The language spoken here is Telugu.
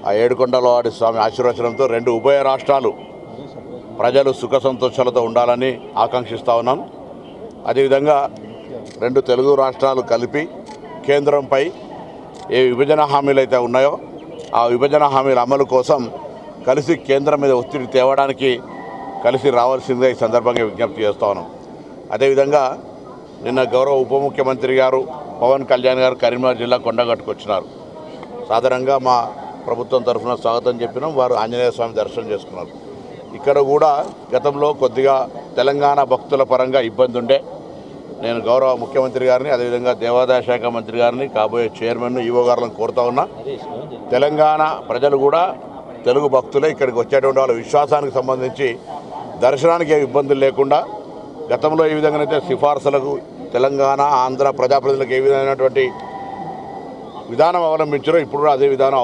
ఆ ఏడుకొండలవాడి స్వామి ఆశీర్వచనంతో రెండు ఉభయ రాష్ట్రాలు ప్రజలు సుఖ సంతోషాలతో ఉండాలని ఆకాంక్షిస్తూ ఉన్నాను. అదేవిధంగా రెండు తెలుగు రాష్ట్రాలు కలిపి కేంద్రంపై ఏ విభజన హామీలు అయితే ఉన్నాయో ఆ విభజన హామీల అమలు కోసం కలిసి కేంద్రం మీద ఒత్తిడి తేవడానికి కలిసి రావాల్సిందిగా ఈ సందర్భంగా విజ్ఞప్తి చేస్తూ ఉన్నాం. అదేవిధంగా నిన్న గౌరవ ఉప ముఖ్యమంత్రి గారు పవన్ కళ్యాణ్ గారు కరీంనగర్ జిల్లా కొండగట్టుకు వచ్చినారు. సాధారణంగా మా ప్రభుత్వం తరఫున స్వాగతం చెప్పినాం. వారు ఆంజనేయ స్వామి దర్శనం చేసుకున్నారు. ఇక్కడ కూడా గతంలో కొద్దిగా తెలంగాణ భక్తుల పరంగా ఇబ్బంది ఉండే. నేను గౌరవ ముఖ్యమంత్రి గారిని అదేవిధంగా దేవాదాయ శాఖ మంత్రి గారిని కాబోయే చైర్మన్ ఈవో గారులను కోరుతా ఉన్నా. తెలంగాణ ప్రజలు కూడా తెలుగు భక్తులే ఇక్కడికి వచ్చేటువంటి వాళ్ళ విశ్వాసానికి సంబంధించి దర్శనానికి ఏ ఇబ్బందులు లేకుండా గతంలో ఏ విధంగానైతే సిఫార్సులకు తెలంగాణ ఆంధ్ర ప్రజాప్రతినిధులకు ఏ విధమైనటువంటి విధానం అవలంబించారో ఇప్పుడు కూడా అదే విధానం